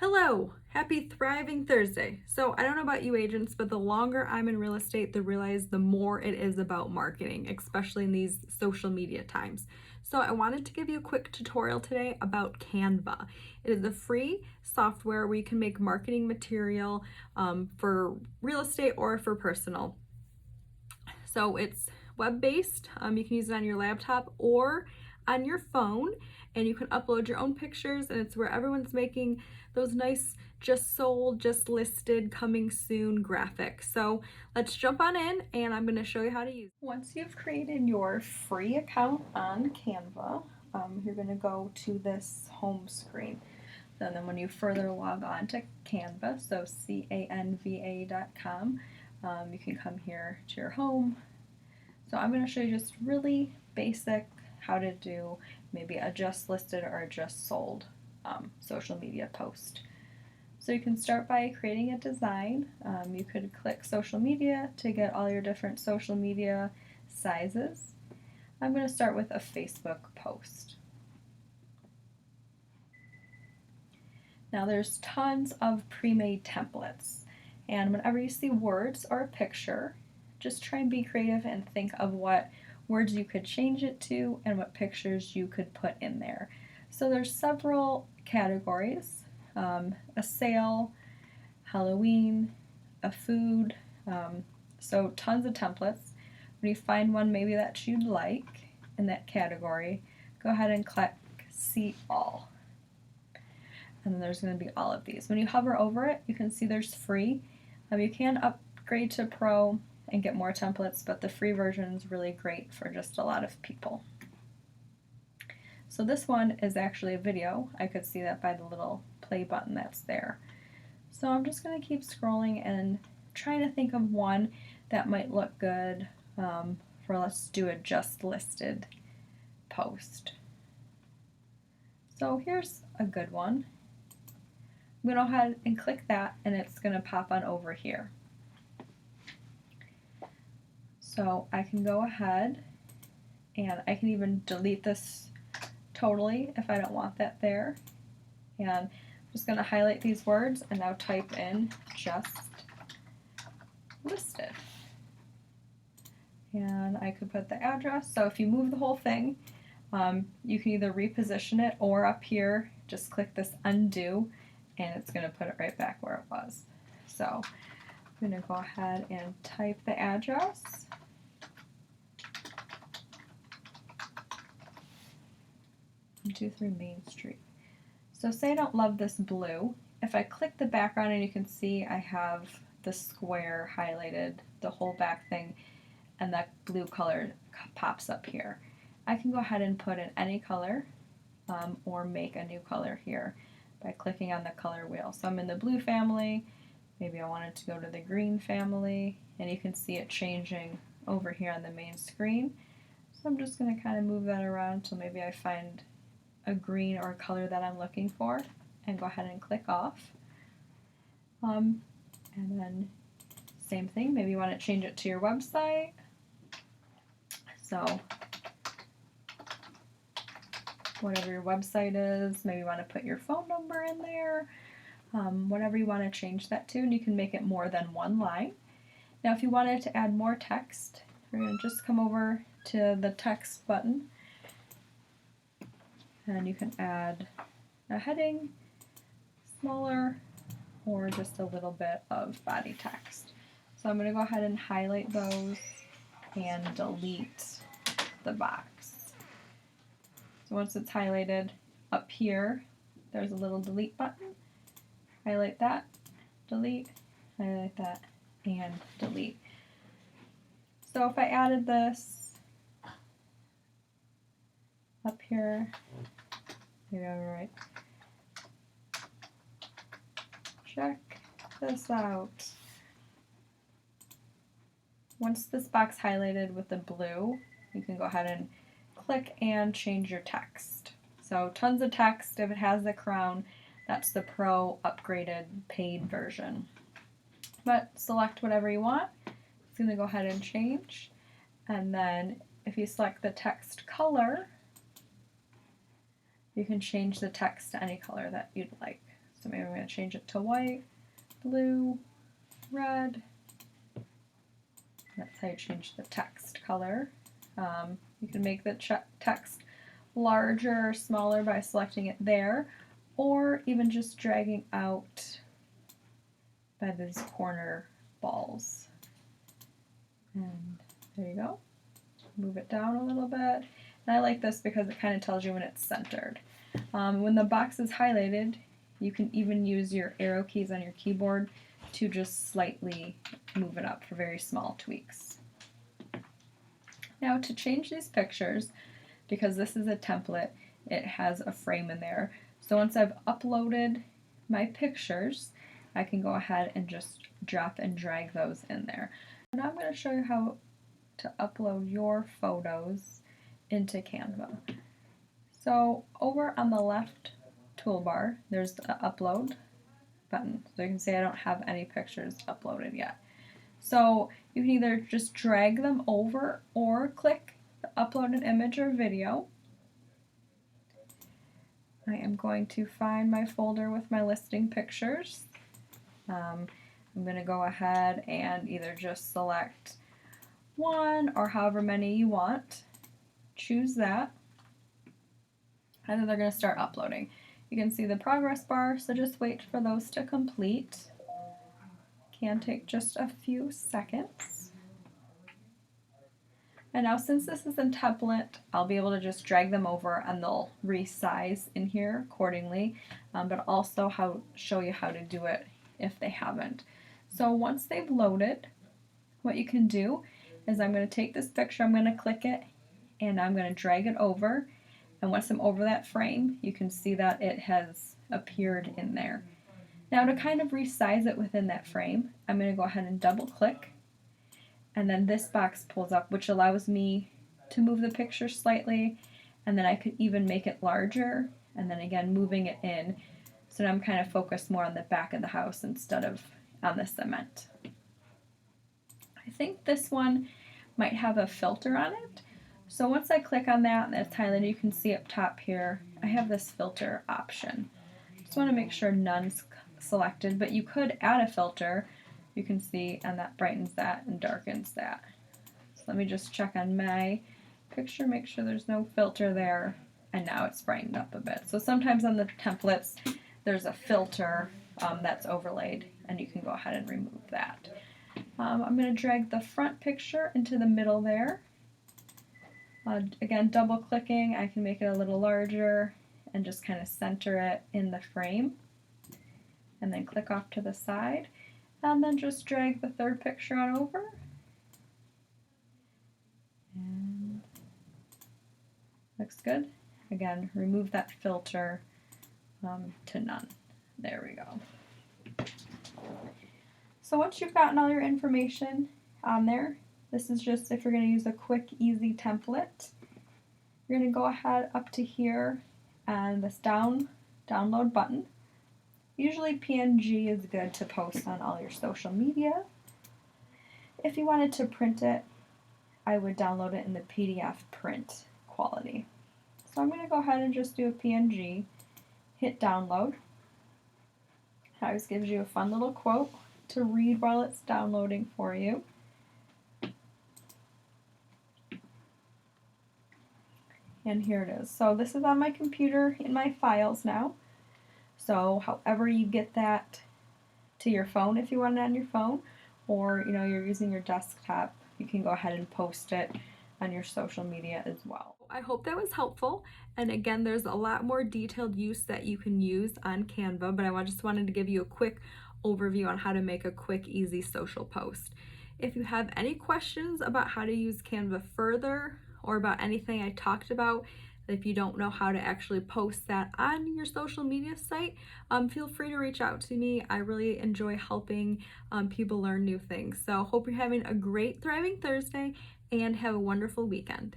Hello, happy thriving Thursday. So I don't know about you agents, but the longer I'm in real estate, the more it is about marketing, especially in these social media times. So I wanted to give you a quick tutorial today about Canva. It is a free software where you can make marketing material for real estate or for personal. So it's web-based. You can use it on your laptop or on your phone, and you can upload your own pictures, and it's where everyone's making those nice just sold, just listed, coming soon graphics. So let's jump on in, and I'm going to show you how to use it. Once you've created your free account on Canva, you're going to go to this home screen. And then when you further log on to Canva, so canva.com, you can come here to your home. So I'm going to show you just really basic how to do maybe a just listed or a just sold social media post. So you can start by creating a design. You could click social media to get all your different social media sizes. I'm going to start with a Facebook post. Now there's tons of pre-made templates, and whenever you see words or a picture, just try and be creative and think of what words you could change it to and what pictures you could put in there. So there's several categories, a sale, Halloween, a food, so tons of templates. When you find one maybe that you'd like in that category, go ahead and click See All. And then there's going to be all of these. When you hover over it, you can see there's free. You can upgrade to Pro and get more templates, but the free version is really great for just a lot of people. So this one is actually a video. I could see that by the little play button that's there. So I'm just going to keep scrolling and trying to think of one that might look good for, let's do a just listed post. So here's a good one. I'm going to go ahead and click that, and it's going to pop on over here. So I can go ahead and I can even delete this totally if I don't want that there. And I'm just going to highlight these words and now type in just listed. And I could put the address. So if you move the whole thing, you can either reposition it or up here, just click this undo, and it's going to put it right back where it was. So I'm going to go ahead and type the address. 123 Main Street. So say I don't love this blue. If I click the background, and you can see I have the square highlighted, the whole back thing, and that blue color pops up here. I can go ahead and put in any color or make a new color here by clicking on the color wheel. So I'm in the blue family, maybe I wanted to go to the green family, and you can see it changing over here on the main screen. So I'm just going to kind of move that around until maybe I find a green or a color that I'm looking for, and go ahead and click off. And then same thing, maybe you want to change it to your website. So whatever your website is, maybe you want to put your phone number in there, whatever you want to change that to, and you can make it more than one line. Now if you wanted to add more text, you're going to just come over to the text button, and you can add a heading, smaller, or just a little bit of body text. So I'm going to go ahead and highlight those and delete the box. So once it's highlighted, up here there's a little delete button. Highlight that, delete, highlight that, and delete. So if I added this up here, maybe I'm right. Check this out. Once this box highlighted with the blue, you can go ahead and click and change your text. So tons of text. If it has the crown, that's the Pro upgraded paid version. But select whatever you want. It's going to go ahead and change. And then if you select the text color, you can change the text to any color that you'd like. So maybe I'm going to change it to white, blue, red. That's how you change the text color. You can make the text larger or smaller by selecting it there, or even just dragging out by these corner balls. And there you go. Move it down a little bit. And I like this because it kind of tells you when it's centered. When the box is highlighted, you can even use your arrow keys on your keyboard to just slightly move it up for very small tweaks. Now to change these pictures, because this is a template, it has a frame in there. So once I've uploaded my pictures, I can go ahead and just drop and drag those in there. Now I'm going to show you how to upload your photos into Canva. So over on the left toolbar, there's the upload button. So you can see I don't have any pictures uploaded yet. So you can either just drag them over or click the upload an image or video. I am going to find my folder with my listing pictures. I'm going to go ahead and either just select one or however many you want. Choose that. And then they're going to start uploading. You can see the progress bar, so just wait for those to complete. Can take just a few seconds. And now since this is in template, I'll be able to just drag them over and they'll resize in here accordingly, but also show you how to do it if they haven't. So once they've loaded, what you can do is I'm going to take this picture, I'm going to click it, and I'm going to drag it over. And once I'm over that frame, you can see that it has appeared in there. Now to kind of resize it within that frame, I'm going to go ahead and double click, and then this box pulls up, which allows me to move the picture slightly, and then I could even make it larger, and then again moving it in. So now I'm kind of focused more on the back of the house instead of on the cement. I think this one might have a filter on it. So once I click on that and it's highlighted, you can see up top here, I have this filter option. Just want to make sure none's selected, but you could add a filter. You can see, and that brightens that and darkens that. So let me just check on my picture, make sure there's no filter there, and now it's brightened up a bit. So sometimes on the templates, there's a filter that's overlaid, and you can go ahead and remove that. I'm going to drag the front picture into the middle there. Again, double clicking, I can make it a little larger and just kind of center it in the frame. And then click off to the side. And then just drag the third picture on over. And looks good. Again, remove that filter to none. There we go. So once you've gotten all your information on there, this is just if you're going to use a quick, easy template. You're going to go ahead up to here and this download button. Usually PNG is good to post on all your social media. If you wanted to print it, I would download it in the PDF print quality. So I'm going to go ahead and just do a PNG, hit download. It always gives you a fun little quote to read while it's downloading for you. And here it is. So this is on my computer in my files now. So however you get that to your phone, if you want it on your phone, or you're using your desktop, you can go ahead and post it on your social media as well. I hope that was helpful. And again, there's a lot more detailed use that you can use on Canva, but I just wanted to give you a quick overview on how to make a quick, easy social post. If you have any questions about how to use Canva further or about anything I talked about, if you don't know how to actually post that on your social media site, feel free to reach out to me. I really enjoy helping people learn new things. So hope you're having a great, thriving Thursday and have a wonderful weekend.